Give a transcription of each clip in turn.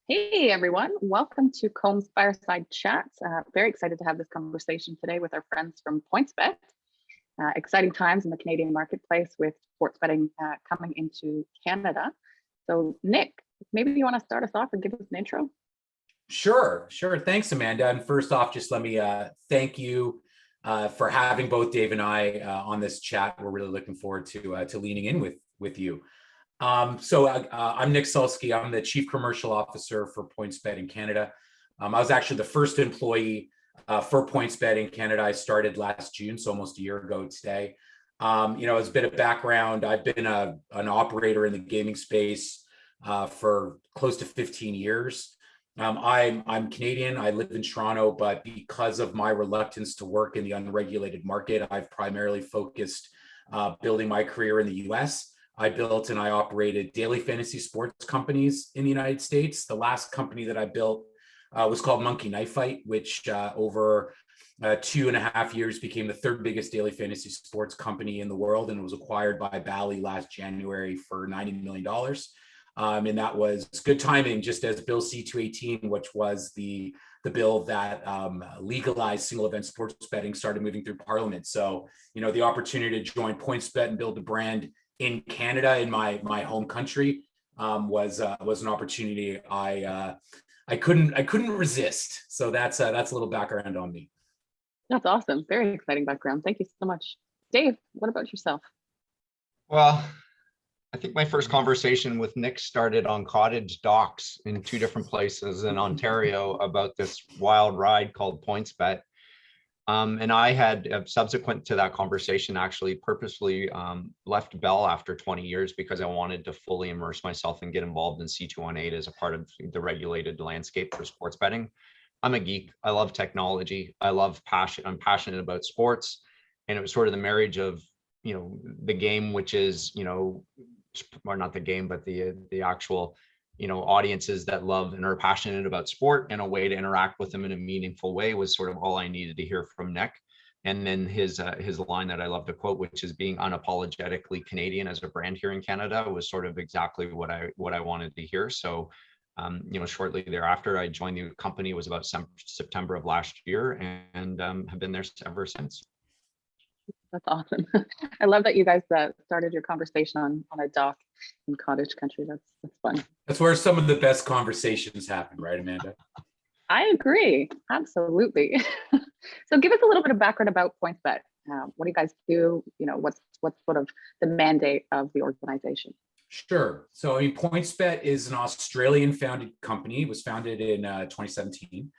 Hey everyone, welcome to COMMB's Fireside Chat. Very excited to have this conversation today with our friends from PointsBet. Exciting times in the Canadian marketplace with sports betting coming into Canada. So Nick, maybe you want to start us off and give us an intro? Sure. Thanks, Amanda. And first off, just let me thank you for having both Dave and I on this chat. We're really looking forward to leaning in with you. I'm Nic Sulsky. I'm the Chief Commercial Officer for PointsBet in Canada. I was actually the first employee for PointsBet in Canada. I started last June, so almost a year ago today. As a bit of background, I've been an operator in the gaming space for close to 15 years. I'm Canadian. I live in Toronto, but because of my reluctance to work in the unregulated market, I've primarily focused building my career in the US. I built and I operated daily fantasy sports companies in the United States. The last company that I built was called Monkey Knife Fight, which over 2.5 years became the third biggest daily fantasy sports company in the world, and it was acquired by Bally last January for $90 million. And that was good timing, just as Bill C-218, which was the bill that legalized single event sports betting, started moving through Parliament. So, the opportunity to join PointsBet and build a brand in Canada, in my home country, was an opportunity I couldn't resist. So that's a little background on me. That's awesome. Very exciting background. Thank you so much. Dave, what about yourself? Well, I think my first conversation with Nick started on cottage docks in two different places in Ontario about this wild ride called PointsBet. And I had, subsequent to that conversation, actually purposely left Bell after 20 years because I wanted to fully immerse myself and get involved in C218 as a part of the regulated landscape for sports betting. I'm a geek. I love technology. I'm passionate about sports. And it was sort of the marriage of, the game, which is, or not the game, but the actual, audiences that love and are passionate about sport, and a way to interact with them in a meaningful way was sort of all I needed to hear from Nick. And then his line that I love to quote, which is being unapologetically Canadian as a brand here in Canada, was sort of exactly what I wanted to hear. So, shortly thereafter, I joined the company. It was about September of last year, and have been there ever since. That's awesome. I love that you guys started your conversation on a dock in cottage country. That's fun. That's where some of the best conversations happen, right, Amanda? I agree. Absolutely. So give us a little bit of background about PointsBet. What do you guys do? What's sort of the mandate of the organization? Sure. So, PointsBet is an Australian founded company. It was founded in 2017,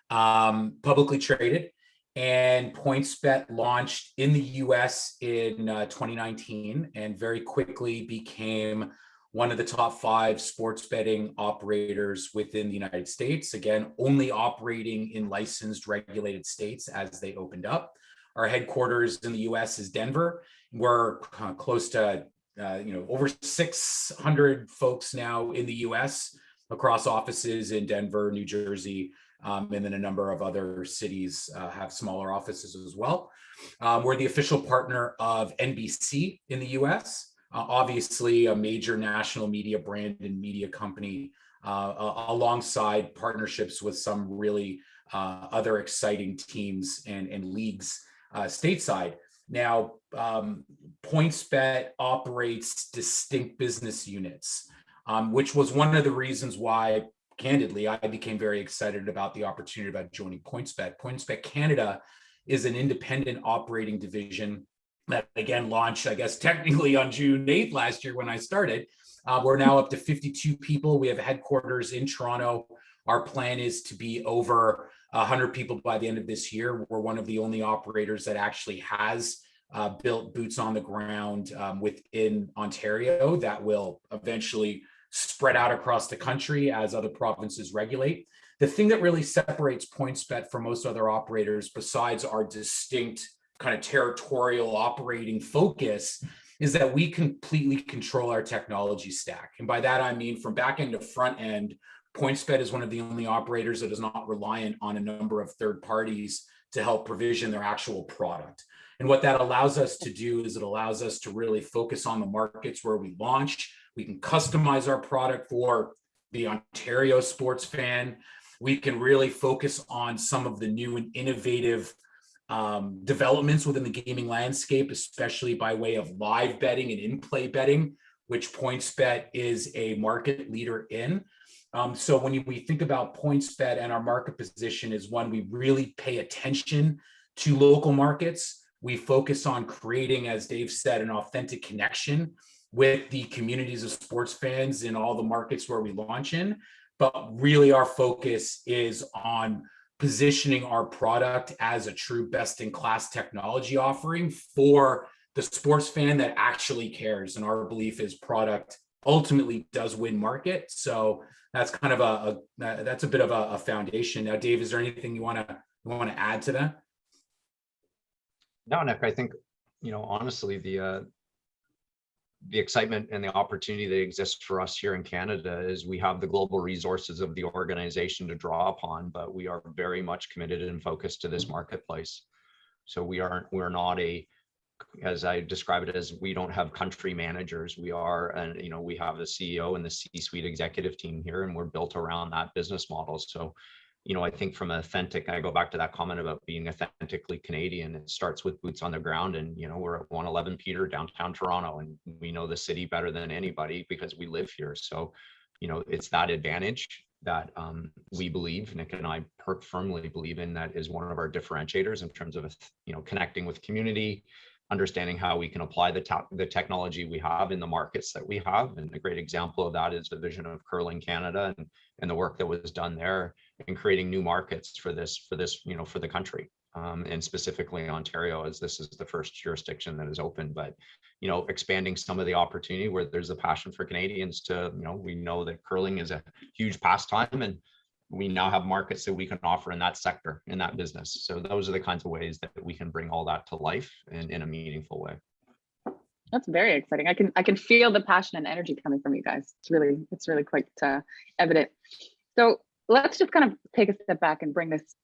publicly traded. And PointsBet launched in the US in 2019 and very quickly became one of the top 5 sports betting operators within the United States. Again, only operating in licensed, regulated states as they opened up. Our headquarters in the US is Denver. We're close to over 600 folks now in the US, across offices in Denver, New Jersey, and then a number of other cities have smaller offices as well. We're the official partner of NBC in the US, obviously a major national media brand and media company, alongside partnerships with some really other exciting teams and leagues stateside. Now, PointsBet operates distinct business units, which was one of the reasons why, candidly, I became very excited about the opportunity about joining PointsBet. PointsBet Canada is an independent operating division that, again, launched, I guess, technically on June 8th last year when I started. We're now up to 52 people. We have a headquarters in Toronto. Our plan is to be over 100 people by the end of this year. We're one of the only operators that actually has built boots on the ground within Ontario that will eventually spread out across the country as other provinces regulate. The thing that really separates PointsBet from most other operators, besides our distinct kind of territorial operating focus, is that we completely control our technology stack. And by that, I mean from back end to front end, PointsBet is one of the only operators that is not reliant on a number of third parties to help provision their actual product. And what that allows us to do is it allows us to really focus on the markets where we launch. We can customize our product for the Ontario sports fan. We can really focus on some of the new and innovative developments within the gaming landscape, especially by way of live betting and in-play betting, which PointsBet is a market leader in. So when we think about PointsBet and our market position is one, we really pay attention to local markets. We focus on creating, as Dave said, an authentic connection with the communities of sports fans in all the markets where we launch in. But really our focus is on positioning our product as a true best-in-class technology offering for the sports fan that actually cares. And our belief is product ultimately does win market. So that's kind of that's a bit of a foundation. Now, Dave, is there anything you want to add to that? No, Nick, I think, honestly, the excitement and the opportunity that exists for us here in Canada is we have the global resources of the organization to draw upon, but we are very much committed and focused to this marketplace. So we're not as I describe it, as we don't have country managers. We are, and we have the CEO and the C-suite executive team here, and we're built around that business model. So I think from authentic, I go back to that comment about being authentically Canadian. It starts with boots on the ground, and we're at 111 Peter, downtown Toronto, and we know the city better than anybody because we live here. So it's that advantage that we believe, Nick and I firmly believe in, that is one of our differentiators in terms of connecting with community, understanding how we can apply the technology we have in the markets that we have. And a great example of that is the vision of Curling Canada and the work that was done there in creating new markets for this, for the country. And specifically Ontario, as this is the first jurisdiction that is open, but, expanding some of the opportunity where there's a passion for Canadians to, we know that curling is a huge pastime, and we now have markets that we can offer in that sector, in that business. So those are the kinds of ways that we can bring all that to life in a meaningful way. That's very exciting. I can feel the passion and energy coming from you guys. It's really quite evident. So let's just kind of take a step back and bring this,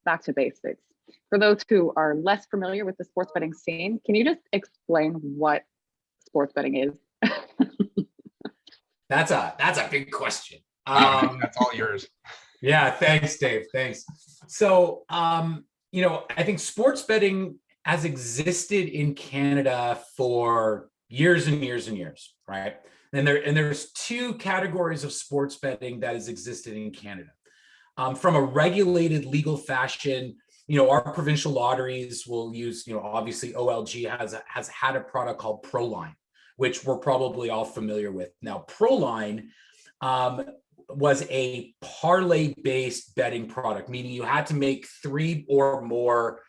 back to basics. For those who are less familiar with the sports betting scene, can you just explain what sports betting is? That's a big question. That's all yours. Yeah, thanks, Dave. Thanks. So, I think sports betting has existed in Canada for years and years and years, right? And there's two categories of sports betting that has existed in Canada. From a regulated legal fashion, our provincial lotteries will use, obviously OLG has had a product called ProLine, which we're probably all familiar with. Now, ProLine was a parlay-based betting product, meaning you had to make 3 or more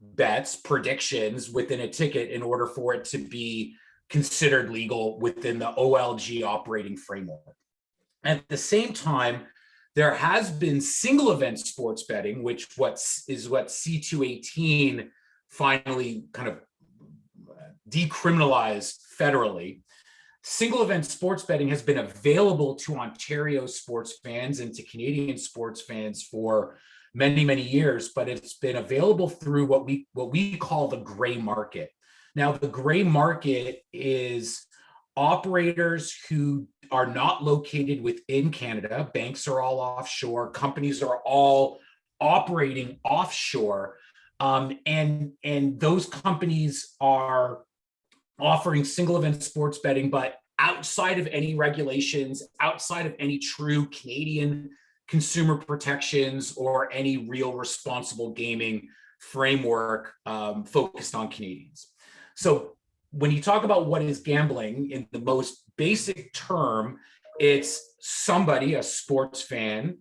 bets, predictions within a ticket in order for it to be considered legal within the OLG operating framework. At the same time, there has been single event sports betting, which what C218 finally kind of decriminalized federally. Single event sports betting has been available to Ontario sports fans and to Canadian sports fans for many, many years, but it's been available through what we call the gray market. Now, the gray market is operators who are not located within Canada. Banks are all offshore. Companies are all operating offshore. And those companies are offering single event sports betting, but outside of any regulations, outside of any true Canadian consumer protections or any real responsible gaming framework focused on Canadians. So when you talk about what is gambling in the most basic term, it's somebody, a sports fan,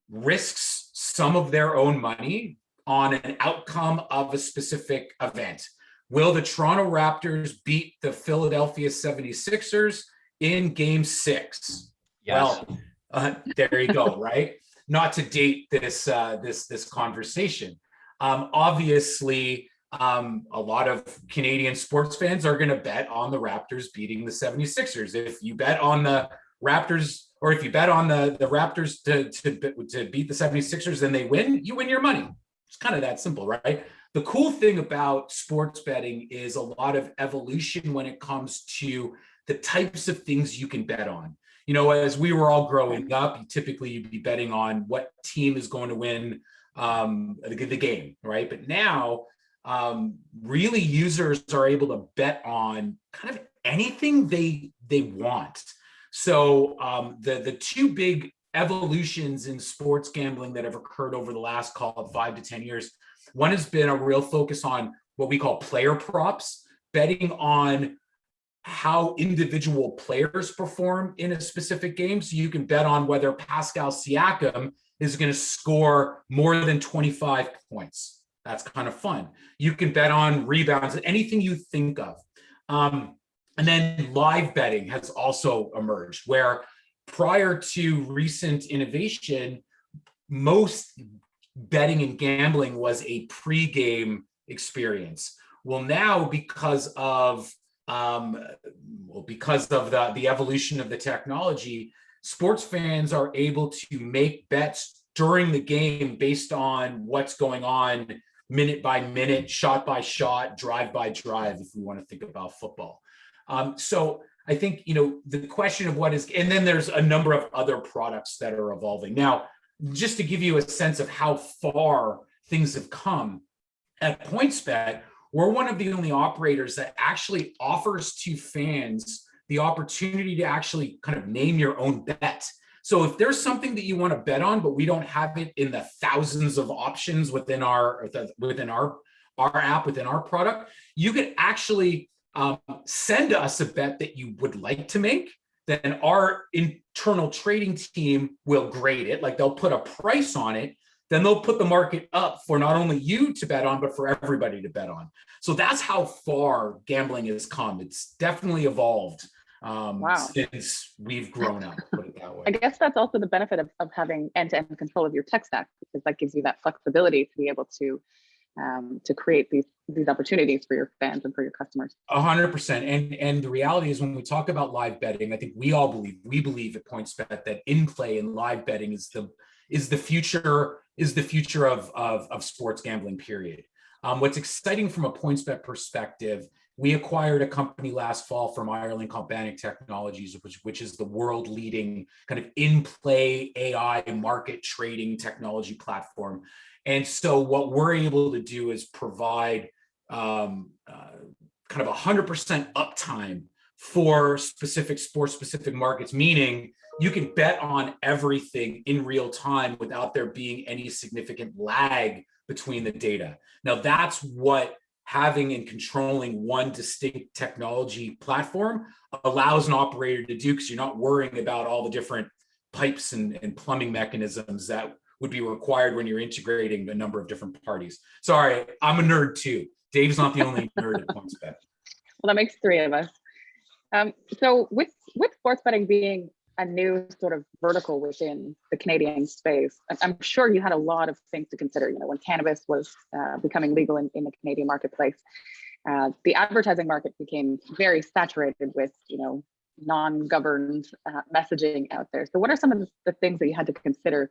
risks some of their own money on an outcome of a specific event. Will the Toronto Raptors beat the Philadelphia 76ers in Game 6? Yes. Well, there you go, right? Not to date this conversation. Obviously, a lot of Canadian sports fans are going to bet on the Raptors beating the 76ers. If you bet on the Raptors, or if you bet on the Raptors to beat the 76ers, then they win, you win your money. It's kind of that simple, right? The cool thing about sports betting is a lot of evolution when it comes to the types of things you can bet on. as we were all growing up, typically you'd be betting on what team is going to win the game, right? But now, really users are able to bet on kind of anything they want. So the two big evolutions in sports gambling that have occurred over the last, call it 5 to 10 years, one has been a real focus on what we call player props, betting on how individual players perform in a specific game. So you can bet on whether Pascal Siakam is going to score more than 25 points. That's kind of fun. You can bet on rebounds, anything you think of. And then live betting has also emerged, where prior to recent innovation, most betting and gambling was a pre-game experience. Well, now because of the evolution of the technology, sports fans are able to make bets during the game based on what's going on minute by minute, shot by shot, drive by drive, if we want to think about football. So I think, the question of what is, and then there's a number of other products that are evolving. Now, just to give you a sense of how far things have come, at PointsBet, we're one of the only operators that actually offers to fans the opportunity to actually kind of name your own bet. So if there's something that you want to bet on, but we don't have it in the thousands of options within our app, within our product, you could actually send us a bet that you would like to make. Then our internal trading team will grade it, like they'll put a price on it. Then they'll put the market up for not only you to bet on, but for everybody to bet on. So that's how far gambling has come. It's definitely evolved since we've grown up, put it that way. I guess that's also the benefit of having end-to-end control of your tech stack, because that gives you that flexibility to be able to create these opportunities for your fans and for your customers. 100%. And the reality is, when we talk about live betting, I think we believe at PointsBet that in-play and live betting is the future of sports gambling, period. What's exciting from a PointsBet perspective, we acquired a company last fall from Ireland called Bannock Technologies, which is the world leading kind of in-play AI market trading technology platform. And so what we're able to do is provide kind of 100% uptime for sports-specific markets, meaning you can bet on everything in real time without there being any significant lag between the data. Now, that's what having and controlling one distinct technology platform allows an operator to do, because you're not worrying about all the different pipes and plumbing mechanisms that would be required when you're integrating a number of different parties. Sorry, I'm a nerd too. Dave's not the only nerd at PointsBet. Well, that makes three of us. So with sports betting being a new sort of vertical within the Canadian space, I'm sure you had a lot of things to consider. When cannabis was becoming legal in the Canadian marketplace, the advertising market became very saturated with non-governed messaging out there. So what are some of the things that you had to consider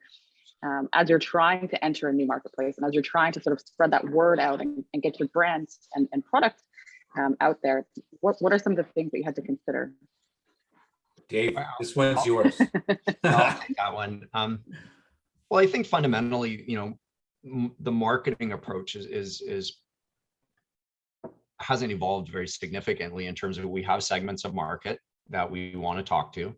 as you're trying to enter a new marketplace, and as you're trying to sort of spread that word out and get your brands and product out there? What are some of the things that you had to consider? Dave, this one's yours. I'll take that one. Well, I think fundamentally, the marketing approach hasn't evolved very significantly in terms of, we have segments of market that we want to talk to.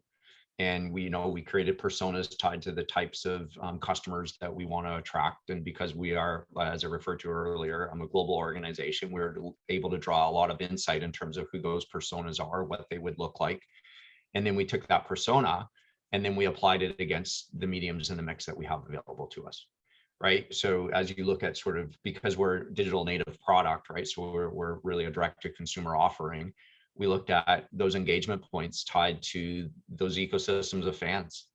And we created personas tied to the types of customers that we want to attract. And because we are, as I referred to earlier, I'm a global organization, we're able to draw a lot of insight in terms of who those personas are, what they would look like. And then we took that persona and then we applied it against the mediums in the mix that we have available to us, right? So as you look at sort of, because we're a digital native product, right? So we're really a direct to consumer offering. We looked at those engagement points tied to those ecosystems of fans.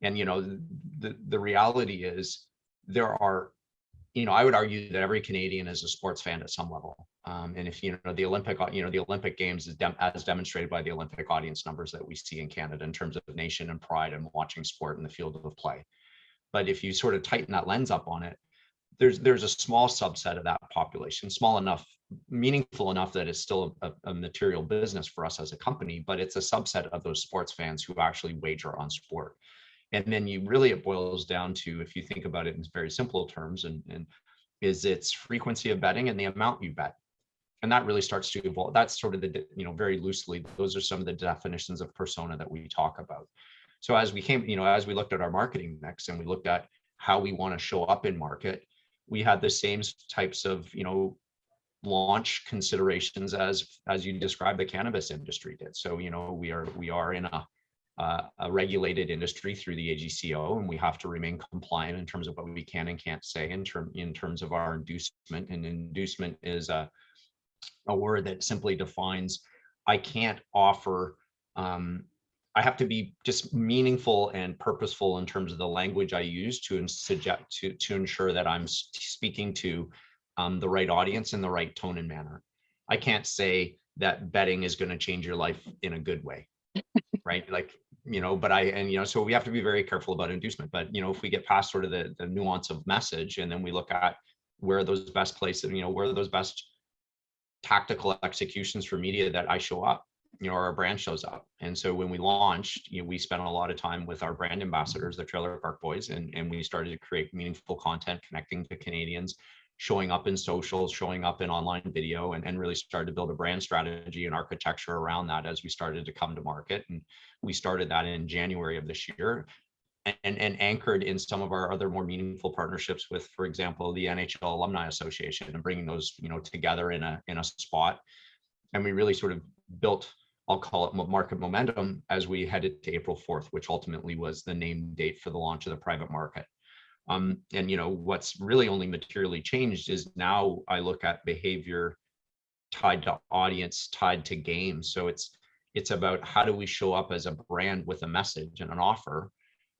And, the reality is there are, I would argue that every Canadian is a sports fan at some level. And if, the Olympic Games is as demonstrated by the Olympic audience numbers that we see in Canada in terms of nation and pride and watching sport in the field of play. But if you sort of tighten that lens up on it, there's a small subset of that population, small enough, meaningful enough that it's still a material business for us as a company, but it's a subset of those sports fans who actually wager on sport. And then it boils down to, if you think about it in very simple terms, and is its frequency of betting and the amount you bet. And that really starts to evolve. That's sort of the, very loosely, those are some of the definitions of persona that we talk about. So as we looked at our marketing mix and we looked at how we want to show up in market, we had the same types of, launch considerations as you described the cannabis industry did. So, we are in a regulated industry through the AGCO, and we have to remain compliant in terms of what we can and can't say in terms of our inducement. And inducement is a word that simply defines, I can't offer, I have to be just meaningful and purposeful in terms of the language I use to ensure that I'm speaking to the right audience in the right tone and manner. I can't say that betting is going to change your life in a good way, right? So we have to be very careful about inducement. But, if we get past sort of the nuance of message, and then we look at where are those best places, where are those best tactical executions for media that I show up, our brand shows up. And so when we launched, we spent a lot of time with our brand ambassadors, the Trailer Park Boys, and we started to create meaningful content connecting to Canadians, showing up in socials, showing up in online video, and really started to build a brand strategy and architecture around that as we started to come to market. And we started that in January of this year, and anchored in some of our other more meaningful partnerships with, for example, the NHL Alumni Association, and bringing those, together in a spot. And we really sort of built, I'll call it market momentum, as we headed to April 4th, which ultimately was the name date for the launch of the private market. And what's really only materially changed is now I look at behavior tied to audience, tied to game. So it's about how do we show up as a brand with a message and an offer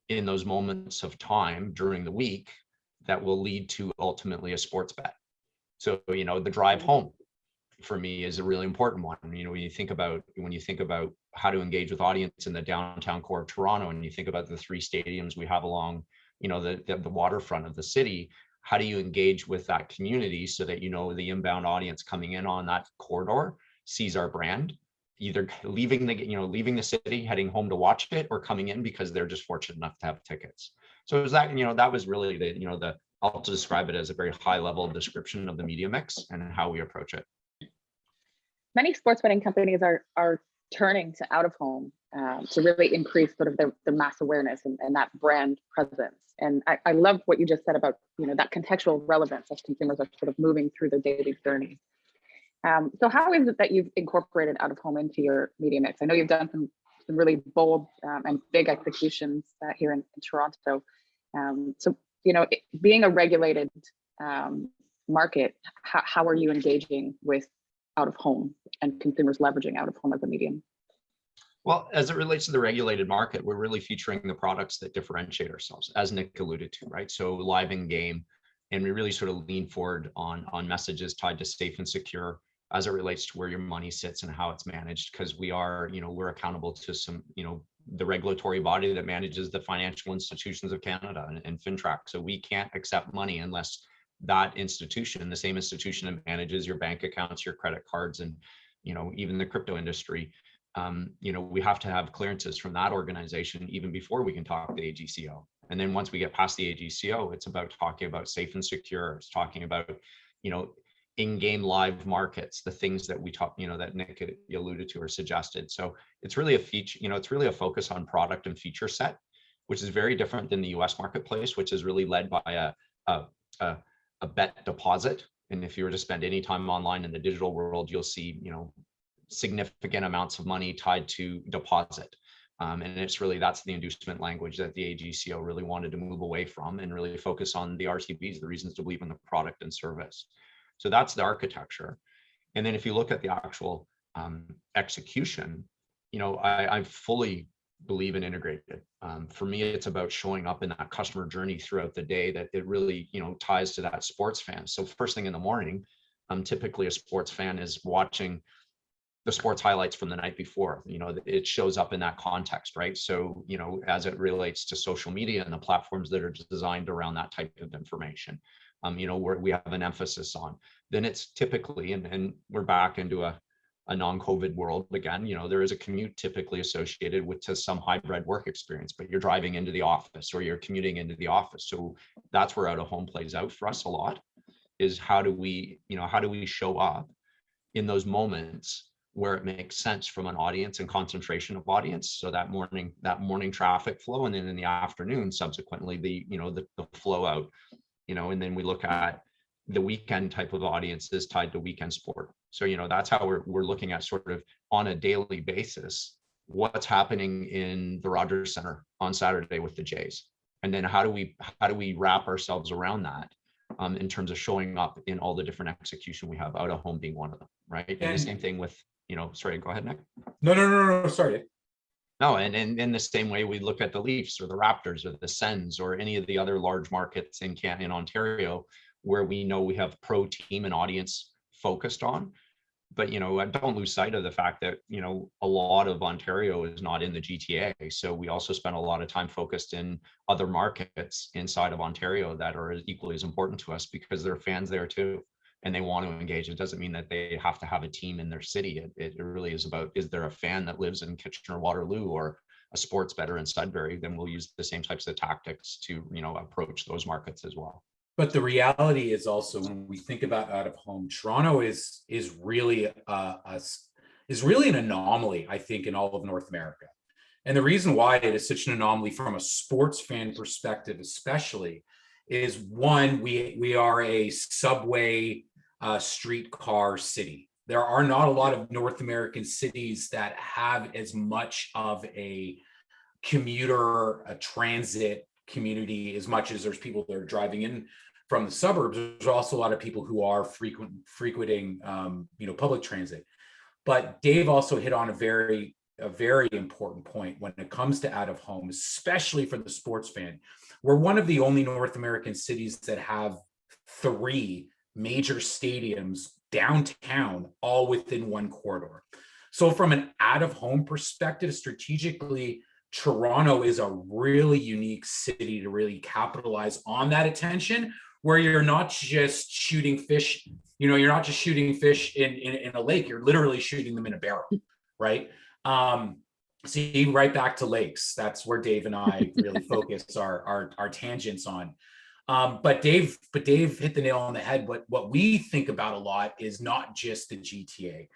in those moments of time during the week that will lead to ultimately a sports bet. So, the drive home for me is a really important one. When you think about how to engage with audience in the downtown core of Toronto, and you think about the 3 stadiums we have along, the waterfront of the city, how do you engage with that community so that, the inbound audience coming in on that corridor sees our brand, either leaving the city, heading home to watch it, or coming in because they're just fortunate enough to have tickets. So it was that, that was really I'll describe it as a very high level description of the media mix and how we approach it. Many sports betting companies are turning to out of home to really increase sort of the mass awareness and that brand presence. And I love what you just said about, that contextual relevance as consumers are sort of moving through their daily journey. So how is it that you've incorporated out of home into your media mix? I know you've done some really bold and big executions here in Toronto. So, being a regulated market, how are you engaging with out of home and consumers leveraging out of home as a medium? Well, as it relates to the regulated market, we're really featuring the products that differentiate ourselves, as Nic alluded to, right? So live in game, and we really sort of lean forward on messages tied to safe and secure as it relates to where your money sits and how it's managed, because we're accountable to some, the regulatory body that manages the financial institutions of Canada and FinTrack. So we can't accept money unless that institution, the same institution that manages your bank accounts, your credit cards, and even the crypto industry, we have to have clearances from that organization even before we can talk to the AGCO. And then once we get past the AGCO, it's about talking about safe and secure. It's talking about in-game live markets, the things that we talk, that Nic alluded to or suggested. So it's really a feature, it's really a focus on product and feature set, which is very different than the US marketplace, which is really led by a bet deposit. And if you were to spend any time online in the digital world, you'll see, significant amounts of money tied to deposit. And that's the inducement language that the AGCO really wanted to move away from and really focus on the RTBs, the reasons to believe in the product and service. So that's the architecture. And then if you look at the actual execution, I fully believe in integrated. For me, it's about showing up in that customer journey throughout the day that it really, ties to that sports fan. So first thing in the morning, typically a sports fan is watching the sports highlights from the night before. It shows up in that context, right? So, as it relates to social media and the platforms that are designed around that type of information. where we have an emphasis on, then it's typically, and we're back into a non-COVID world again, there is a commute typically associated with to some hybrid work experience, but you're driving into the office or you're commuting into the office. So that's where out of home plays out for us a lot, is how do we show up in those moments where it makes sense from an audience and concentration of audience. So that morning traffic flow, and then in the afternoon, subsequently the flow out, and then we look at the weekend type of audiences tied to weekend sport. So, that's how we're looking at sort of on a daily basis, what's happening in the Rogers Center on Saturday with the Jays. And then how do we wrap ourselves around that in terms of showing up in all the different execution we have, out of home being one of them, right? And the same thing with, sorry, go ahead, Nick. No, sorry. No, and in the same way we look at the Leafs or the Raptors or the Sens or any of the other large markets in Ontario, where we know we have pro team and audience focused on. But, don't lose sight of the fact that, a lot of Ontario is not in the GTA. So we also spend a lot of time focused in other markets inside of Ontario that are equally as important to us, because there are fans there too, and they want to engage. It doesn't mean that they have to have a team in their city. It really is about, is there a fan that lives in Kitchener-Waterloo or a sports bettor in Sudbury? Then we'll use the same types of tactics to, approach those markets as well. But the reality is also, when we think about out of home, Toronto is really an anomaly, I think, in all of North America. And the reason why it is such an anomaly from a sports fan perspective, especially, is one, we are a subway streetcar city. There are not a lot of North American cities that have as much of a transit community, as much as there's people that are driving in from the suburbs. There's also a lot of people who are frequenting public transit. But Dave also hit on a very important point when it comes to out of home, especially for the sports fan. We're one of the only North American cities that have 3 major stadiums downtown, all within one corridor. So from an out of home perspective, strategically, Toronto is a really unique city to really capitalize on that attention, where you're not just shooting fish, you're not just shooting fish in a lake, you're literally shooting them in a barrel, right? See, right back to lakes. That's where Dave and I really focus our tangents on. But Dave hit the nail on the head. What we think about a lot is not just the GTA.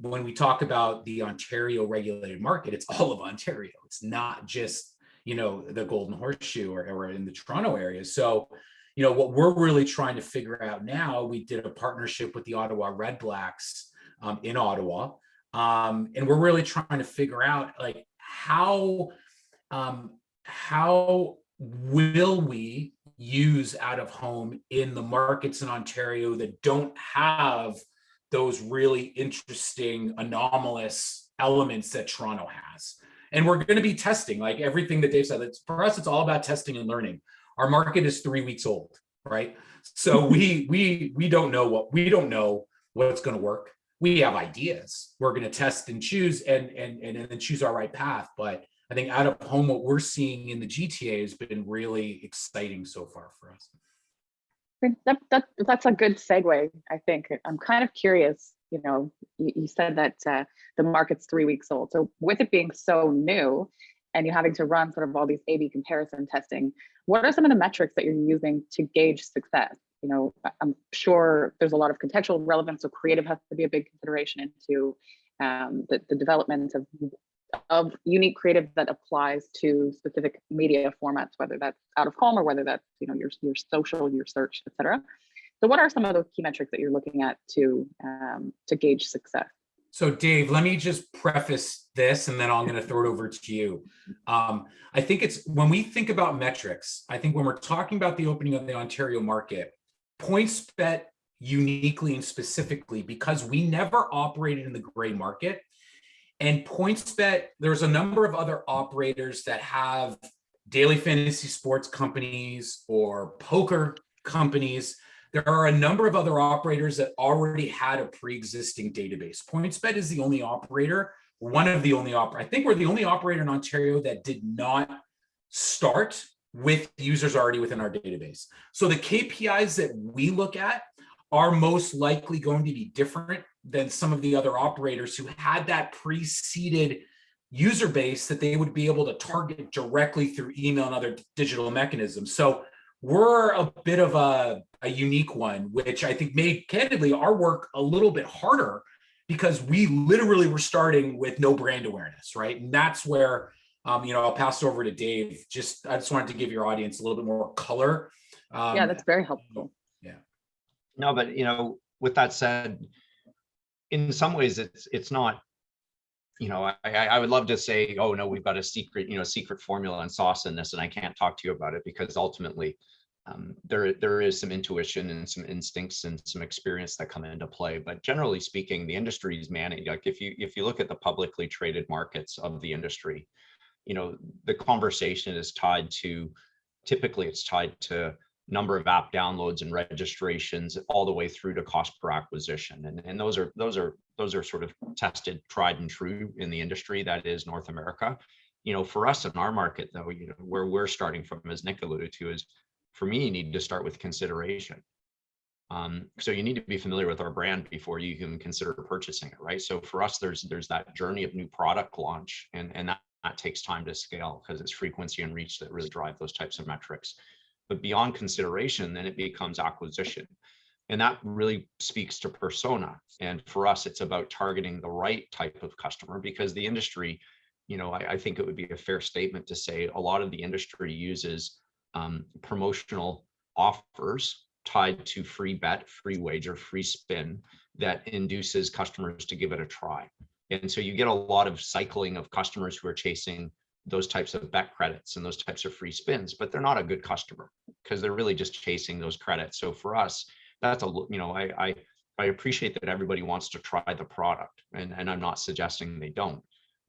When we talk about the Ontario regulated market, it's all of Ontario. It's not just, the Golden Horseshoe or in the Toronto area. So, what we're really trying to figure out now, we did a partnership with the Ottawa Red Blacks in Ottawa. And we're really trying to figure out, like, how will we use out of home in the markets in Ontario that don't have those really interesting, anomalous elements that Toronto has. And we're going to be testing, like everything that Dave said. For us, it's all about testing and learning. Our market is 3 weeks old, right? So we don't know what's going to work. We have ideas. We're going to test and choose and then choose our right path. But I think out of home, what we're seeing in the GTA has been really exciting so far for us. That's a good segue, I think. I'm kind of curious, you said that the market's 3 weeks old. So with it being so new and you having to run sort of all these A/B comparison testing, what are some of the metrics that you're using to gauge success? I'm sure there's a lot of contextual relevance, so creative has to be a big consideration into the development of unique creative that applies to specific media formats, whether that's out of home or whether that's your social, your search, etc. So what are some of those key metrics that you're looking at to gauge success? So Dave, let me just preface this and then I'm going to throw it over to you. I think it's when we think about metrics, I think when we're talking about the opening of the Ontario market, PointsBet uniquely and specifically, because we never operated in the gray market. And PointsBet, there's a number of other operators that have daily fantasy sports companies or poker companies. There are a number of other operators that already had a pre-existing database. PointsBet is the only operator, one of the only I think we're the only operator in Ontario that did not start with users already within our database. So the KPIs that we look at are most likely going to be different than some of the other operators who had that pre-seeded user base that they would be able to target directly through email and other digital mechanisms. So we're a bit of a unique one, which I think made, candidly, our work a little bit harder because we literally were starting with no brand awareness, right? And that's where, I'll pass it over to Dave. I just wanted to give your audience a little bit more color. Yeah, that's very helpful. Yeah. No, but with that said, in some ways it's not, I would love to say, oh no, we've got a secret formula and sauce in this, and I can't talk to you about it, because ultimately there is some intuition and some instincts and some experience that come into play. But generally speaking, the industry is managed. Like if you look at the publicly traded markets of the industry, the conversation is typically it's tied to number of app downloads and registrations all the way through to cost per acquisition. And those are sort of tested, tried and true in the industry that is North America. For us in our market though, where we're starting from, as Nic alluded to, is for me, you need to start with consideration. So you need to be familiar with our brand before you can consider purchasing it, right? So for us, there's that journey of new product launch, and that takes time to scale because it's frequency and reach that really drive those types of metrics. But beyond consideration, then it becomes acquisition. And that really speaks to persona. And for us, it's about targeting the right type of customer, because the industry, I think it would be a fair statement to say a lot of the industry uses promotional offers tied to free bet, free wager, free spin that induces customers to give it a try. And so you get a lot of cycling of customers who are chasing those types of bet credits and those types of free spins, but they're not a good customer because they're really just chasing those credits. So for us, that's I appreciate that everybody wants to try the product, and I'm not suggesting they don't,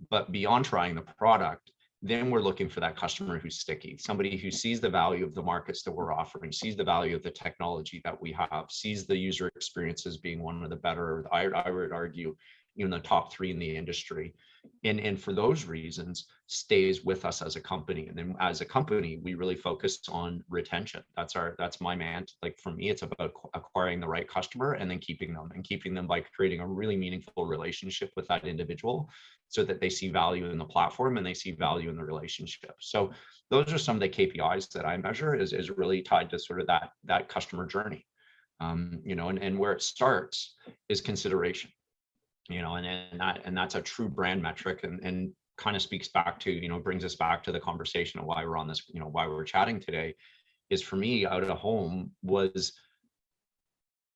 but beyond trying the product, then we're looking for that customer who's sticky, somebody who sees the value of the markets that we're offering, sees the value of the technology that we have, sees the user experiences being one of the better, I would argue, the top 3 in the industry. And for those reasons, stays with us as a company. And then as a company, we really focus on retention. That's my man. Like for me, it's about acquiring the right customer and then keeping them by creating a really meaningful relationship with that individual so that they see value in the platform and they see value in the relationship. So those are some of the KPIs that I measure is really tied to sort of that customer journey. And where it starts is consideration. And that's a true brand metric, and kind of speaks back to, brings us back to the conversation of why we're on this, why we're chatting today, is for me, out of home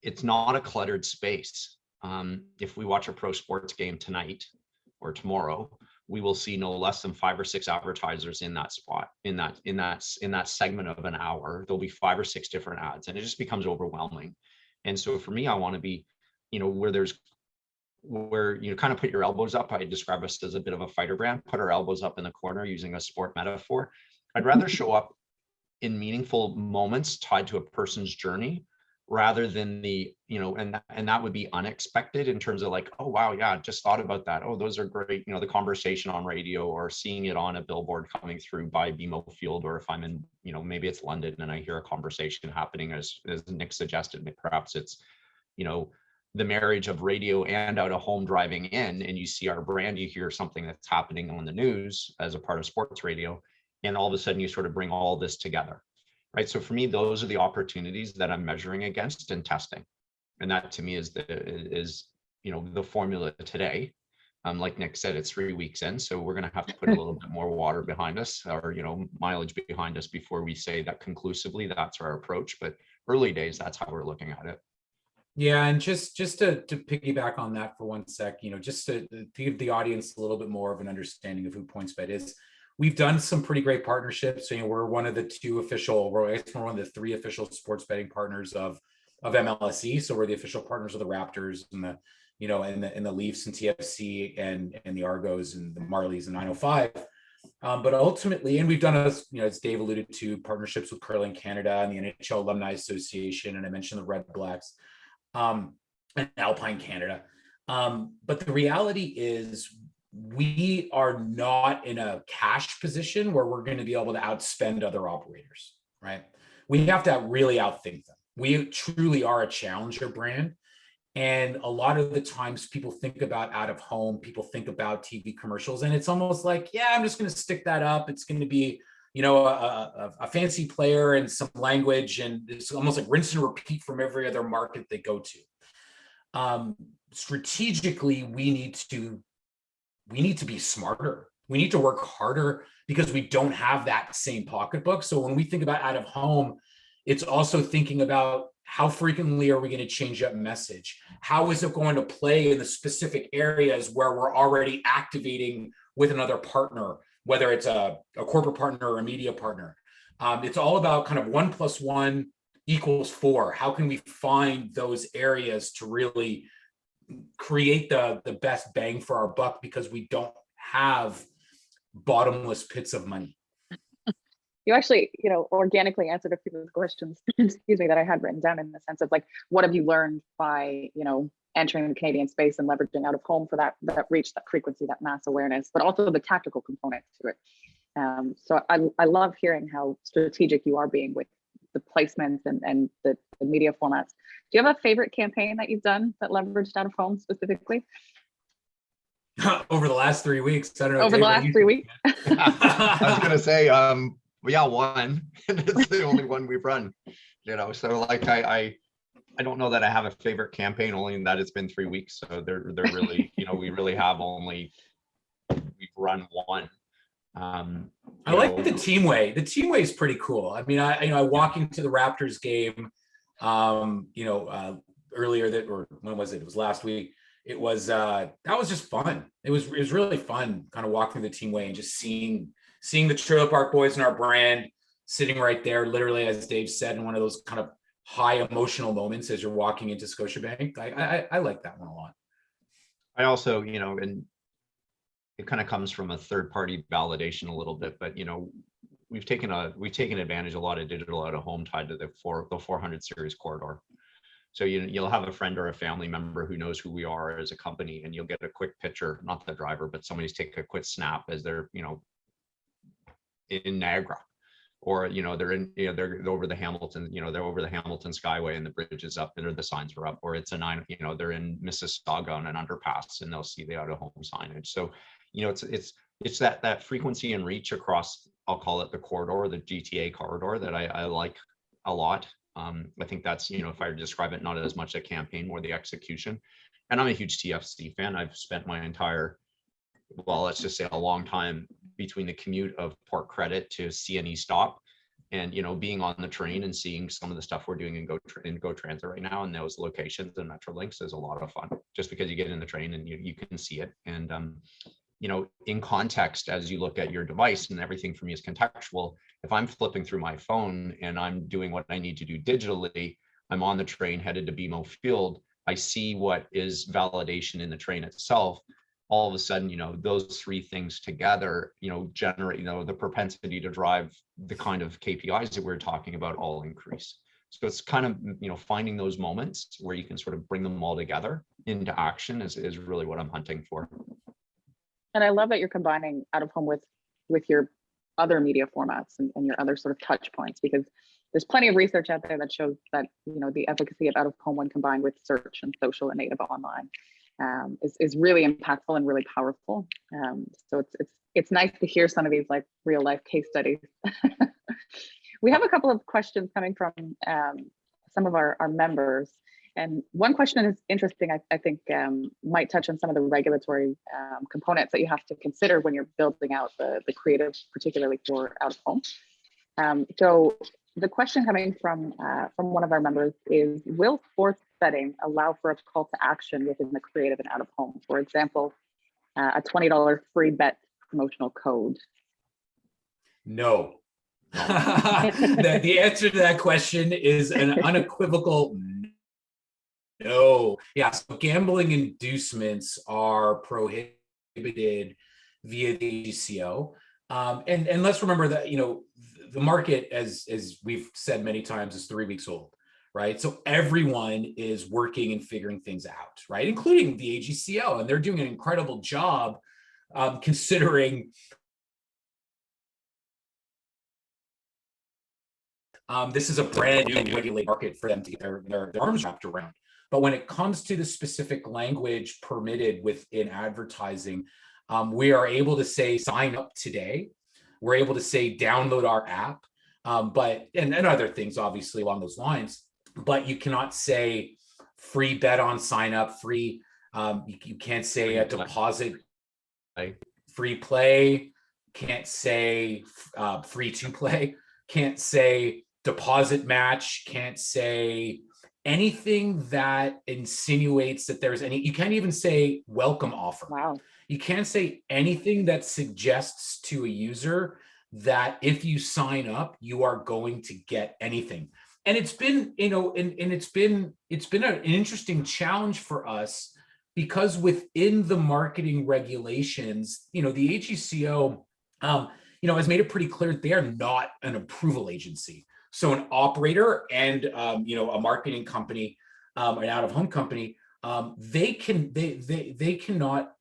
it's not a cluttered space. If we watch a pro sports game tonight or tomorrow, we will see no less than 5 or 6 advertisers in that spot, in that segment of an hour. There'll be 5 or 6 different ads, and it just becomes overwhelming. And so for me, I want to be, where you kind of put your elbows up. I describe us as a bit of a fighter brand, put our elbows up in the corner using a sport metaphor. I'd rather show up in meaningful moments tied to a person's journey rather than and that would be unexpected in terms of like, oh, wow, yeah, just thought about that. Oh, those are great. The conversation on radio or seeing it on a billboard coming through by BMO Field, or if I'm in, maybe it's London and I hear a conversation happening as Nic suggested, perhaps it's, the marriage of radio and out of home driving in, and you see our brand, you hear something that's happening on the news as a part of sports radio, and all of a sudden you sort of bring all this together, right? So for me, those are the opportunities that I'm measuring against and testing. And that to me is the formula today. Like Nic said, it's 3 weeks in, so we're going to have to put a little bit more water behind us, or mileage behind us, before we say that conclusively that's our approach. But early days, that's how we're looking at it. Yeah, and just to piggyback on that for one sec, just to give the audience a little bit more of an understanding of who PointsBet is, we've done some pretty great partnerships. So, we're one of the 3 official sports betting partners of MLSE. So we're the official partners of the Raptors and the Leafs and TFC and the Argos and the Marlies and 905. But ultimately, and we've done as Dave alluded to, partnerships with Curling Canada and the NHL Alumni Association, and I mentioned the Red Blacks. And Alpine Canada. But the reality is we are not in a cash position where we're going to be able to outspend other operators, right? We have to really outthink them. We truly are a challenger brand. And a lot of the times people think about out of home, people think about TV commercials, and it's almost like, yeah, I'm just going to stick that up. It's going to be, a fancy player and some language, and it's almost like rinse and repeat from every other market they go to. Strategically, we need to be smarter. We need to work harder because we don't have that same pocketbook. So when we think about out of home, it's also thinking about how frequently are we going to change up message? How is it going to play in the specific areas where we're already activating with another partner, whether it's a corporate partner or a media partner? It's all about kind of 1 + 1 = 4. How can we find those areas to really create the best bang for our buck, because we don't have bottomless pits of money? You actually, organically answered a few of the questions, excuse me, that I had written down, in the sense of like, what have you learned by, entering the Canadian space and leveraging out of home for that reach, that frequency, that mass awareness, but also the tactical components to it. So I love hearing how strategic you are being with the placements and the media formats. Do you have a favorite campaign that you've done that leveraged out of home specifically? Over the last 3 weeks, I don't know. Over the last 3 weeks. I was going to say, one. It's the only one we've run. So like I don't know that I have a favorite campaign, only in that it's been 3 weeks. So they're really, we really have we've run one. I like the team way. The team way is pretty cool. I mean, I walk into the Raptors game, earlier or when was it? It was last week. It was that was just fun. It was really fun, kind of walking through the team way and just seeing the Trailer Park Boys and our brand sitting right there, literally, as Dave said, in one of those kind of high emotional moments as you're walking into Scotiabank. I like that one a lot. I also, and it kind of comes from a third-party validation a little bit, but we've taken advantage of a lot of digital out of home tied to the 400 series corridor. So you'll have a friend or a family member who knows who we are as a company, and you'll get a quick picture, not the driver, but somebody's taking a quick snap as they're in Niagara, or they're over the Hamilton, they're over the Hamilton Skyway and the bridge is up and the signs are up, or it's they're in Mississauga on an underpass and they'll see the out of home signage. So it's that frequency and reach across, I'll call it the corridor, the GTA corridor, that I like a lot. I think that's, if I describe it, not as much a campaign, more the execution. And I'm a huge TFC fan. I've spent my entire, let's just say a long time between the commute of Port Credit to CNE Stop, and being on the train and seeing some of the stuff we're doing in Go Transit right now, and those locations and Metrolinx is a lot of fun, just because you get in the train and you can see it. And in context, as you look at your device, and everything for me is contextual. If I'm flipping through my phone and I'm doing what I need to do digitally, I'm on the train headed to BMO Field, I see what is validation in the train itself. All of a sudden, those three things together, generate, the propensity to drive the kind of KPIs that we're talking about all increase. So it's kind of, finding those moments where you can sort of bring them all together into action is really what I'm hunting for. And I love that you're combining out of home with your other media formats and your other sort of touch points, because there's plenty of research out there that shows that, the efficacy of out of home when combined with search and social and native online is really impactful and really powerful. So it's nice to hear some of these like real life case studies. We have a couple of questions coming from some of our members. And one question is interesting, I think might touch on some of the regulatory components that you have to consider when you're building out the creative, particularly for out of home. So the question coming from one of our members is, will sports betting allow for a call to action within the creative and out of home? For example, a $20 free bet promotional code? No. The answer to that question is an unequivocal no. Yeah, so gambling inducements are prohibited via the AGCO. And let's remember that, the market, as we've said many times, is 3 weeks old, right? So everyone is working and figuring things out, right? Including the AGCO, and they're doing an incredible job considering this is a brand new regulated market for them to get their arms wrapped around. But when it comes to the specific language permitted within advertising, we are able to say sign up today. We're able to say download our app, and other things obviously along those lines. But you cannot say free bet on sign up, free. You can't say a deposit, free play. Can't say free to play. Can't say deposit match. Can't say anything that insinuates that there's any. You can't even say welcome offer. Wow. You can't say anything that suggests to a user that if you sign up, you are going to get anything. And it's been, it's been an interesting challenge for us, because within the marketing regulations, the AGCO, has made it pretty clear they are not an approval agency. So an operator and a marketing company, an out-of-home company, they cannot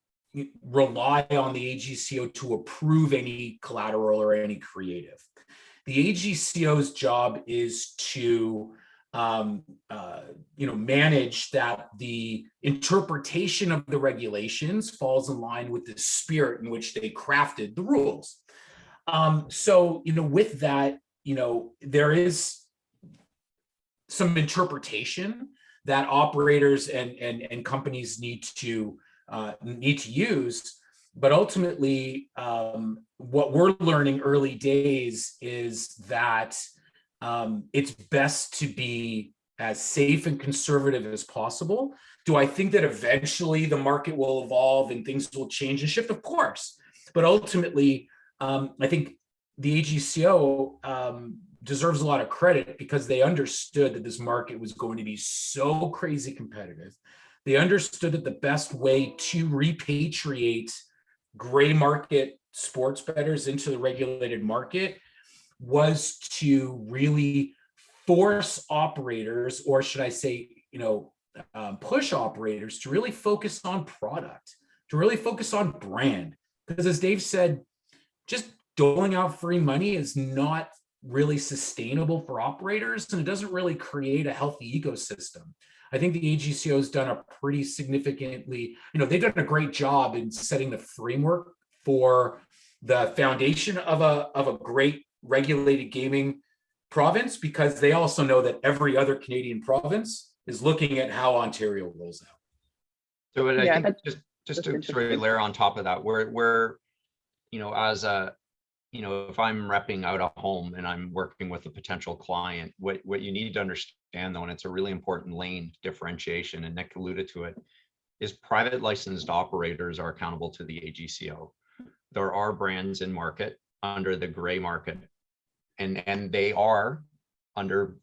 rely on the AGCO to approve any collateral or any creative. The AGCO's job is to manage that the interpretation of the regulations falls in line with the spirit in which they crafted the rules. So with that, there is some interpretation that operators and companies need to use, but ultimately, what we're learning early days is that it's best to be as safe and conservative as possible. Do I think that eventually the market will evolve and things will change and shift? Of course, but ultimately, I think the AGCO deserves a lot of credit, because they understood that this market was going to be so crazy competitive. They understood that the best way to repatriate gray market sports bettors into the regulated market was to really force operators, or should I say, push operators to really focus on product, to really focus on brand. Because as Dave said, just doling out free money is not really sustainable for operators, and it doesn't really create a healthy ecosystem. I think the AGCO has done a pretty significantly, they've done a great job in setting the framework for the foundation of a great regulated gaming province, because they also know that every other Canadian province is looking at how Ontario rolls out. So I think just to sort of layer on top of that, we're as a, if I'm repping out a home and I'm working with a potential client, what you need to understand, though, and it's a really important lane differentiation, and Nic alluded to it, is private licensed operators are accountable to the AGCO. There are brands in market under the gray market, and they are under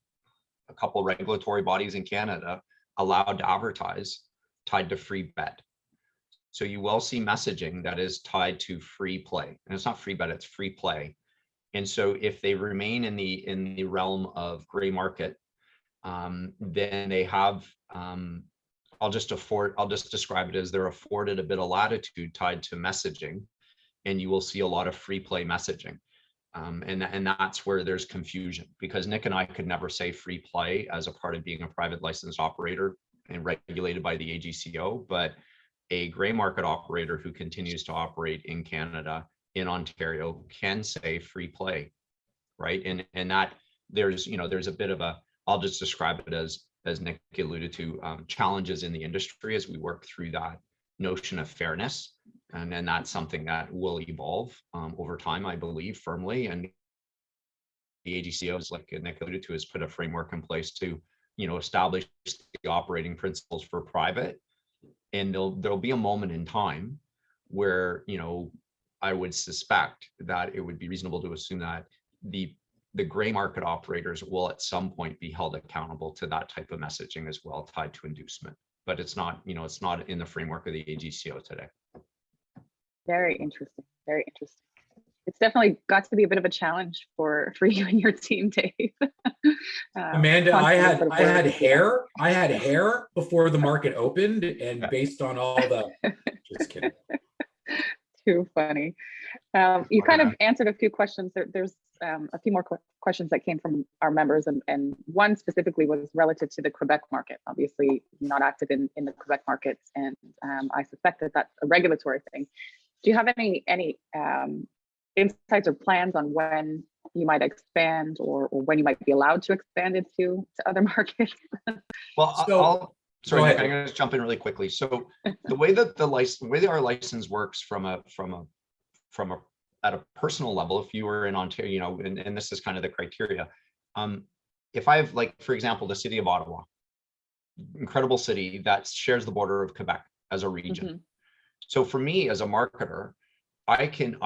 a couple of regulatory bodies in Canada allowed to advertise tied to free bet. So you will see messaging that is tied to free play, and it's not free bet, it's free play. And so if they remain in the realm of gray market, then they have, I'll just describe it as they're afforded a bit of latitude tied to messaging, and you will see a lot of free play messaging. And that's where there's confusion, because Nic and I could never say free play as a part of being a private licensed operator and regulated by the AGCO, but a gray market operator who continues to operate in Canada, in Ontario, can say free play, right? And that there's a bit of a, I'll just describe it as Nic alluded to, challenges in the industry as we work through that notion of fairness. And then that's something that will evolve over time, I believe, firmly. And the AGCO, is like Nic alluded to, has put a framework in place to, establish the operating principles for private. And there'll be a moment in time where, I would suspect that it would be reasonable to assume that the gray market operators will at some point be held accountable to that type of messaging as well, tied to inducement. But it's not, it's not in the framework of the AGCO today. Very interesting. Very interesting. It's definitely got to be a bit of a challenge for you and your team, Dave. Amanda, I had hair before the market opened, and based on all the, just kidding. Too funny. You kind of answered a few questions. There's a few more questions that came from our members, and one specifically was relative to the Quebec market. Obviously, not active in the Quebec markets, and I suspect that that's a regulatory thing. Do you have any insights or plans on when you might expand, or when you might be allowed to expand it to other markets? Well, sorry, Nick, I'm going to jump in really quickly. So the way that our license works at a personal level, if you were in Ontario, and this is kind of the criteria. If I have, like, for example, the city of Ottawa, incredible city that shares the border of Quebec as a region. Mm-hmm. So for me as a marketer, I can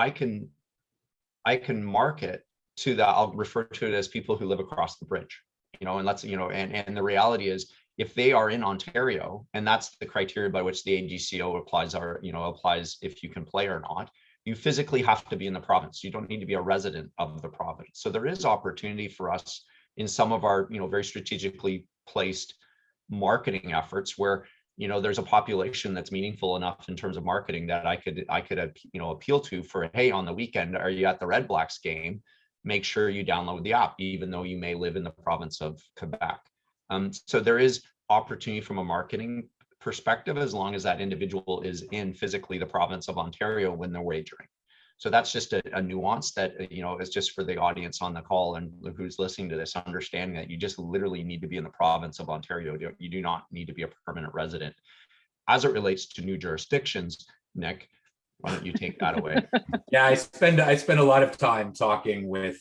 market to that. I'll refer to it as people who live across the bridge, and the reality is, if they are in Ontario, and that's the criteria by which the AGCO applies if you can play or not, you physically have to be in the province. You don't need to be a resident of the province. So there is opportunity for us in some of our, very strategically placed marketing efforts where, there's a population that's meaningful enough in terms of marketing that I could appeal to for, hey, on the weekend, are you at the Red Blacks game? Make sure you download the app, even though you may live in the province of Quebec. So there is opportunity from a marketing perspective, as long as that individual is in physically the province of Ontario when they're wagering. So that's just a nuance that, is just for the audience on the call and who's listening to this, understanding that you just literally need to be in the province of Ontario. You do not need to be a permanent resident. As it relates to new jurisdictions, Nick, why don't you take that away? Yeah, I spend a lot of time talking with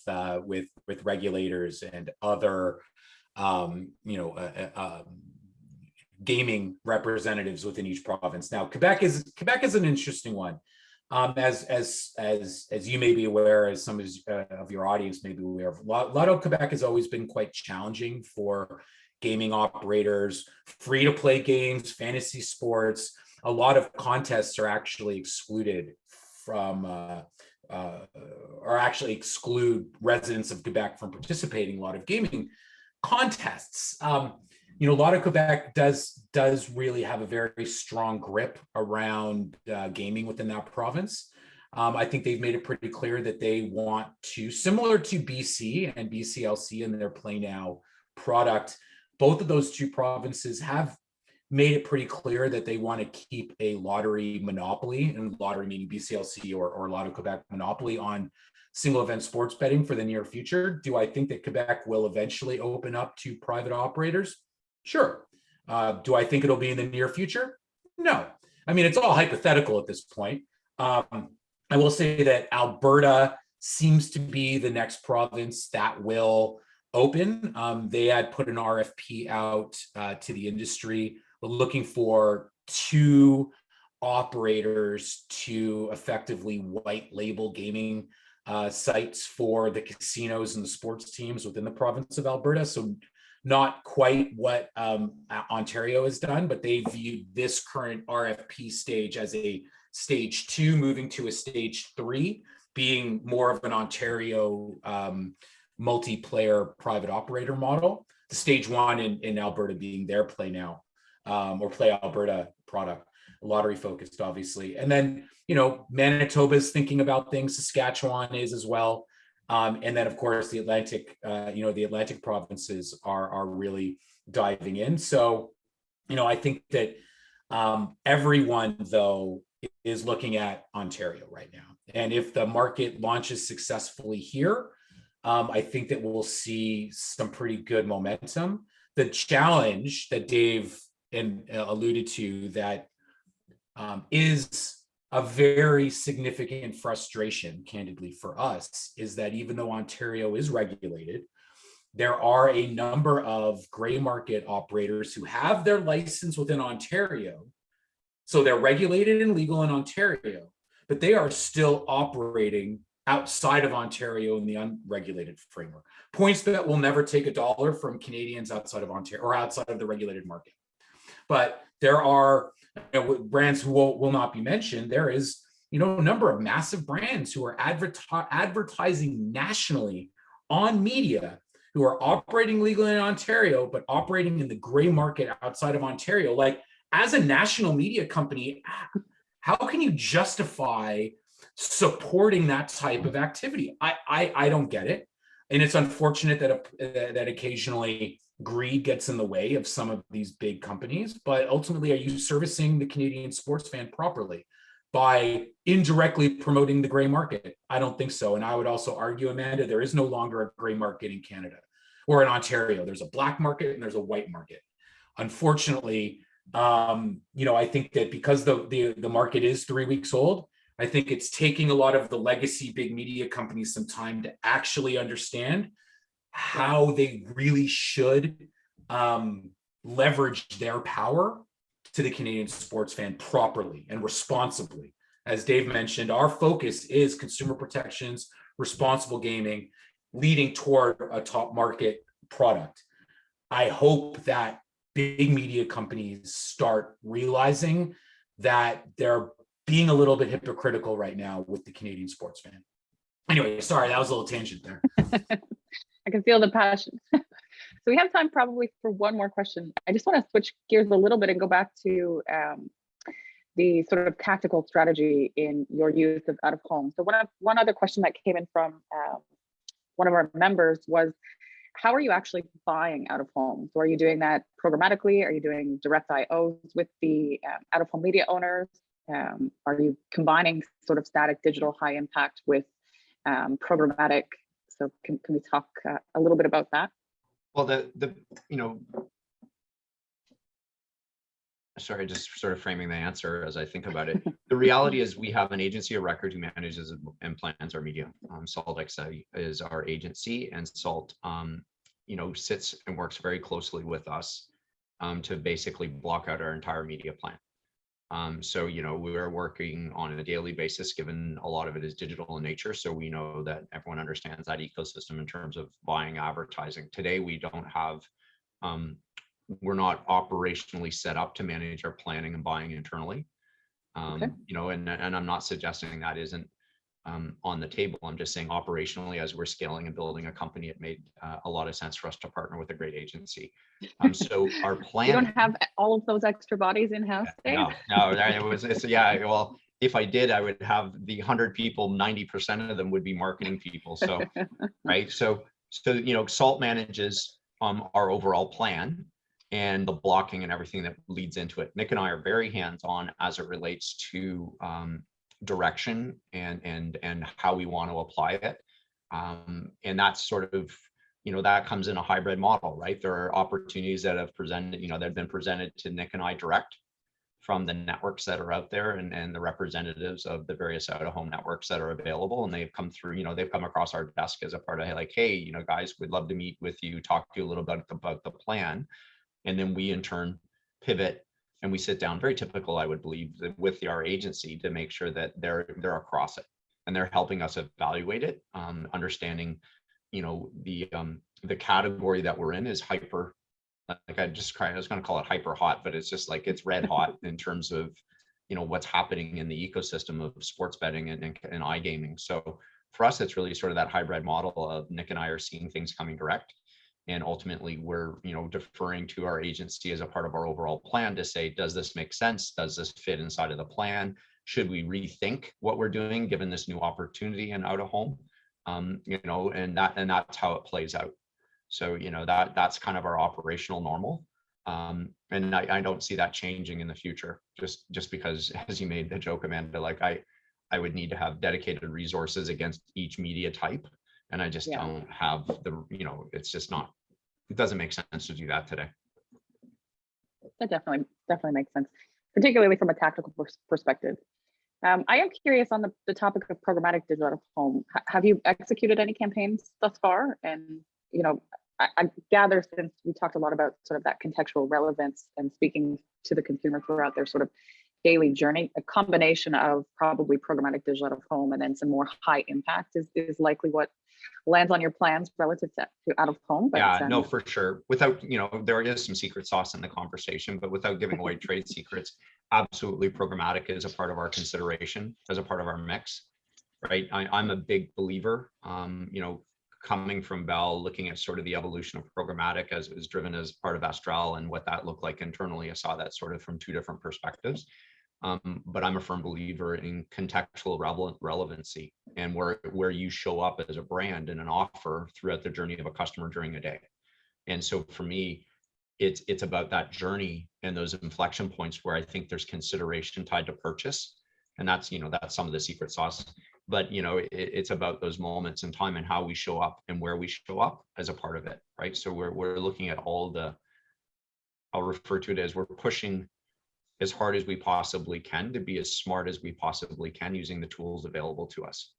regulators and other gaming representatives within each province. Now, Quebec is an interesting one. As you may be aware, as some of your audience may be aware of, Lotto Quebec has always been quite challenging for gaming operators, free to play games, fantasy sports. A lot of contests are actually excluded from or actually exclude residents of Quebec from participating in a lot of gaming contests. Lotto Quebec does really have a very strong grip around gaming within that province. I think they've made it pretty clear that they want to, similar to BC and BCLC and their Play Now product, both of those two provinces have made it pretty clear that they want to keep a lottery monopoly, and lottery meaning BCLC or Lotto Quebec monopoly on single event sports betting for the near future. Do I think that Quebec will eventually open up to private operators? Sure. Do I think it'll be in the near future? No. I mean, it's all hypothetical at this point. I will say that Alberta seems to be the next province that will open. They had put an RFP out to the industry, looking for 2 operators to effectively white label gaming sites for the casinos and the sports teams within the province of Alberta. So not quite what Ontario has done, but they viewed this current RFP stage as a stage 2, moving to a stage 3, being more of an Ontario multiplayer private operator model. The stage 1 in Alberta being their Play Now or Play Alberta product, lottery focused, obviously. And then, Manitoba's thinking about things. Saskatchewan is as well. And then, of course, the Atlantic provinces are really diving in. So, I think that everyone, though, is looking at Ontario right now. And if the market launches successfully here, I think that we'll see some pretty good momentum. The challenge that Dave alluded to that is a very significant frustration, candidly, for us, is that even though Ontario is regulated, there are a number of gray market operators who have their license within Ontario. So they're regulated and legal in Ontario, but they are still operating outside of Ontario in the unregulated framework. PointsBet will never take $1 from Canadians outside of Ontario or outside of the regulated market. But there are brands who will not be mentioned. There is, a number of massive brands who are advertising nationally on media who are operating legally in Ontario, but operating in the gray market outside of Ontario. Like, as a national media company, how can you justify supporting that type of activity. I don't get it. And it's unfortunate that occasionally greed gets in the way of some of these big companies, but ultimately, are you servicing the Canadian sports fan properly by indirectly promoting the gray market? I don't think so. And I would also argue, Amanda, there is no longer a gray market in Canada or in Ontario. There's a black market and there's a white market. Unfortunately, I think that because the market is 3 weeks old, I think it's taking a lot of the legacy big media companies some time to actually understand how they really should leverage their power to the Canadian sports fan properly and responsibly. As Dave mentioned, our focus is consumer protections, responsible gaming, leading toward a top market product. I hope that big media companies start realizing that they're being a little bit hypocritical right now with the Canadian sports fan. Anyway, sorry, that was a little tangent there. I can feel the passion. So we have time probably for one more question. I just want to switch gears a little bit and go back to the sort of tactical strategy in your use of out of home. So one other question that came in from one of our members was, how are you actually buying out of home? So are you doing that programmatically? Are you doing direct IOs with the out of home media owners? Are you combining sort of static digital high impact with programmatic? So can we talk a little bit about that? Well, sorry, just sort of framing the answer as I think about it. The reality is we have an agency of record who manages and plans our media. Salt is our agency, and Salt, sits and works very closely with us to basically block out our entire media plan. So, we are working on a daily basis, given a lot of it is digital in nature. So we know that everyone understands that ecosystem in terms of buying advertising. Today, we don't have, we're not operationally set up to manage our planning and buying internally. Okay. And I'm not suggesting that isn't on the table. I'm just saying operationally, as we're scaling and building a company, it made a lot of sense for us to partner with a great agency. So our plan. You don't have all of those extra bodies in house. No, well, if I did, I would have the 100 people, 90% of them would be marketing people. So, right. So, Salt manages our overall plan and the blocking and everything that leads into it. Nick and I are very hands-on as it relates to direction and how we want to apply it. And that's sort of, that comes in a hybrid model, right? There are opportunities that have presented, that have been presented to Nick and I direct from the networks that are out there and the representatives of the various out-of-home networks that are available. And they've come through, they've come across our desk as a part of, like, hey, guys, we'd love to meet with you, talk to you a little bit about the plan. And then we in turn pivot and we sit down, very typical, I would believe, with our agency to make sure that they're across it and they're helping us evaluate it, understanding, the category that we're in is hyper, like I was going to call it hyper hot, but it's just like it's red hot in terms of, what's happening in the ecosystem of sports betting and iGaming. So for us, it's really sort of that hybrid model of Nick and I are seeing things coming direct. And ultimately, we're deferring to our agency as a part of our overall plan to say, does this make sense? Does this fit inside of the plan? Should we rethink what we're doing given this new opportunity in out of home? And that's how it plays out. So that's kind of our operational normal, and I don't see that changing in the future. Just because, as you made the joke, Amanda, like I would need to have dedicated resources against each media type. And I just don't have the, it's just not, it doesn't make sense to do that today. That definitely makes sense, particularly from a tactical perspective. I am curious on the topic of programmatic digital out of home. Have you executed any campaigns thus far? And, I gather, since we talked a lot about sort of that contextual relevance and speaking to the consumer throughout their sort of daily journey, a combination of probably programmatic digital out of home and then some more high impact is likely what lands on your plans relative to out of home. But, no, for sure. Without, there is some secret sauce in the conversation, but without giving away trade secrets, absolutely programmatic is a part of our consideration, as a part of our mix, right? I'm a big believer, coming from Bell, looking at sort of the evolution of programmatic as it was driven as part of Astral and what that looked like internally. I saw that sort of from two different perspectives. But I'm a firm believer in contextual relevancy and where you show up as a brand and an offer throughout the journey of a customer during a day. And so for me, it's about that journey and those inflection points where I think there's consideration tied to purchase. And that's, that's some of the secret sauce. But, it's about those moments in time and how we show up and where we show up as a part of it, right? So we're looking at I'll refer to it as we're pushing as hard as we possibly can to be as smart as we possibly can using the tools available to us,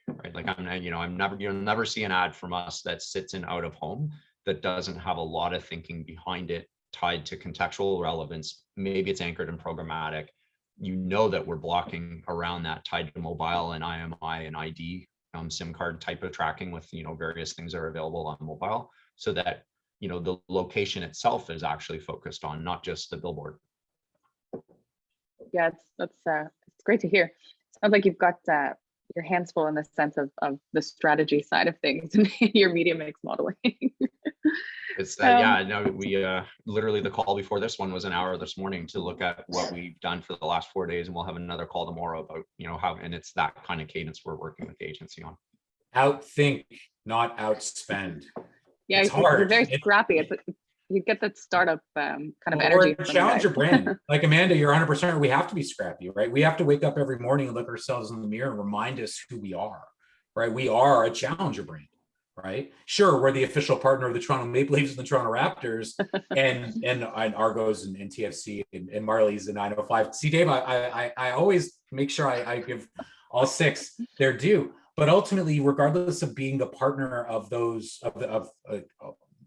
right? Like you'll never see an ad from us that sits in out of home that doesn't have a lot of thinking behind it tied to contextual relevance. Maybe it's anchored in programmatic. That we're blocking around that tied to mobile and IMI and ID, SIM card type of tracking with, various things that are available on mobile, so that, the location itself is actually focused on, not just the billboard. Yeah, it's great to hear. Sounds like you've got your hands full in the sense of the strategy side of things and your media mix modeling. It's we literally the call before this one was an hour this morning to look at what we've done for the last 4 days, and we'll have another call tomorrow about how, and it's that kind of cadence we're working with the agency on. Outthink, not outspend. Yeah, you're very scrappy. You get that startup kind of energy. Or challenge your brand. Like Amanda, you're 100%. We have to be scrappy, right? We have to wake up every morning and look ourselves in the mirror and remind us who we are, right? We are a challenger brand, right? Sure, we're the official partner of the Toronto Maple Leafs and the Toronto Raptors, and Argos and TFC and Marlies and 905. See, Dave, I always make sure I give all six their due, but ultimately, regardless of being the partner of those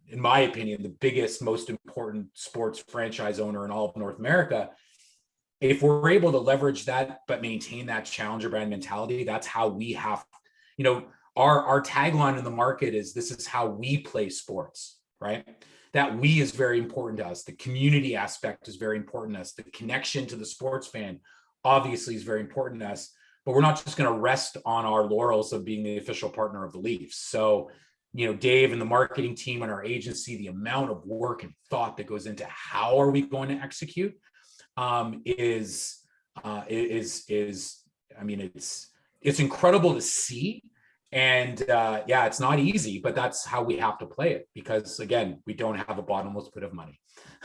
in my opinion, the biggest, most important sports franchise owner in all of North America, if we're able to leverage that, but maintain that challenger brand mentality, that's how we have, our tagline in the market is, this is how we play sports, right? That we is very important to us. The community aspect is very important to us. The connection to the sports fan obviously is very important to us, but we're not just going to rest on our laurels of being the official partner of the Leafs. So, Dave and the marketing team and our agency, the amount of work and thought that goes into how are we going to execute is it's incredible to see. And it's not easy, but that's how we have to play it, because again, we don't have a bottomless pit of money.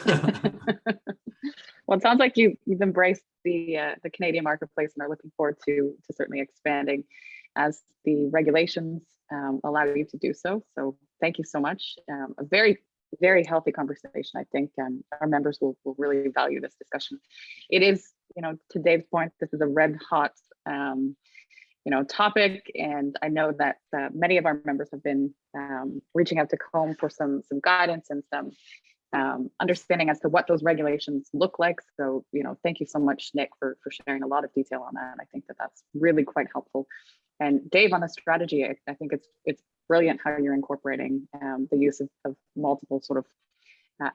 Well, it sounds like you've embraced the Canadian marketplace and are looking forward to certainly expanding as the regulations allow you to do so. So thank you so much. A very, very healthy conversation. I think our members will really value this discussion. It is, to Dave's point, this is a red hot, topic. And I know that many of our members have been reaching out to COMMB for some guidance and some understanding as to what those regulations look like. So, thank you so much, Nic, for sharing a lot of detail on that. I think that's really quite helpful. And Dave, on the strategy, I think it's brilliant how you're incorporating the use of multiple sort of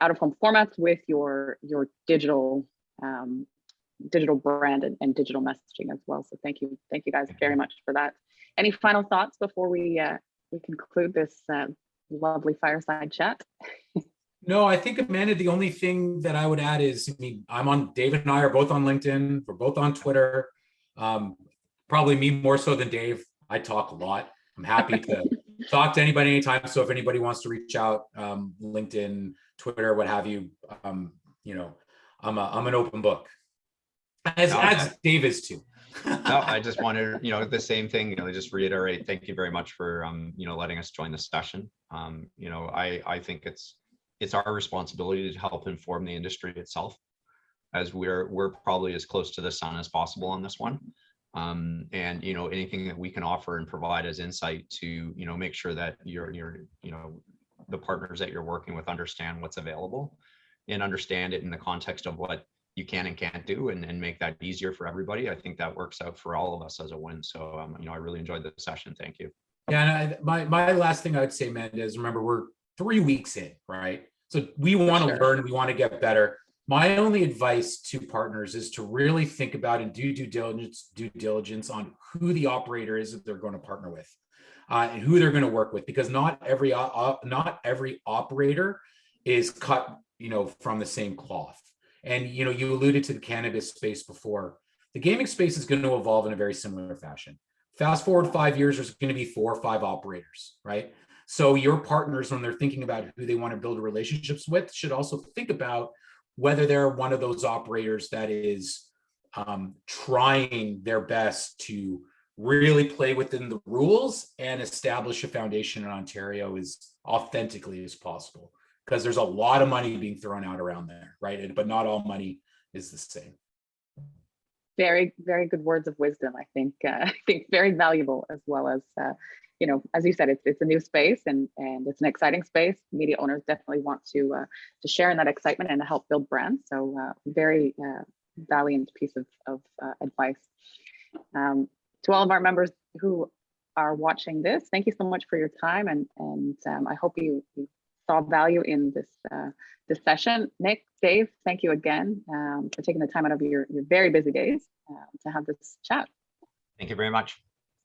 out-of-home formats with your digital brand and digital messaging as well. So thank you guys very much for that. Any final thoughts before we conclude this lovely fireside chat? No, I think, Amanda, the only thing that I would add is, David and I are both on LinkedIn. We're both on Twitter. Probably me more so than Dave. I talk a lot. I'm happy to talk to anybody anytime. So if anybody wants to reach out, LinkedIn, Twitter, what have you, I'm an open book. As Dave is too. No, I just wanted, the same thing, just reiterate, thank you very much for, letting us join this session. I think it's our responsibility to help inform the industry itself, as we're probably as close to the sun as possible on this one. And anything that we can offer and provide as insight to make sure that the partners that you're working with understand what's available and understand it in the context of what you can and can't do, and make that easier for everybody. I think that works out for all of us as a win. So I really enjoyed the session. Thank you. Yeah, and my last thing I would say, Amanda, is remember, we're 3 weeks in, right? So we want to learn, we want to get better. My only advice to partners is to really think about and do due diligence on who the operator is that they're going to partner with, and who they're going to work with, because not every operator is cut, from the same cloth. And you alluded to the cannabis space before. The gaming space is going to evolve in a very similar fashion. Fast forward 5 years, there's going to be 4 or 5 operators, right? So your partners, when they're thinking about who they want to build relationships with, should also think about whether they're one of those operators that is trying their best to really play within the rules and establish a foundation in Ontario as authentically as possible. Because there's a lot of money being thrown out around there, right? But not all money is the same. Very, very good words of wisdom. I think very valuable, as well as as you said, it's a new space and it's an exciting space. Media owners definitely want to share in that excitement and to help build brands. So very valiant piece of advice. To all of our members who are watching this, thank you so much for your time, and I hope you saw value in this session. Nic, Dave, thank you again for taking the time out of your very busy days to have this chat. Thank you very much.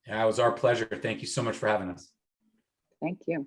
Yeah, it was our pleasure. Thank you so much for having us. Thank you.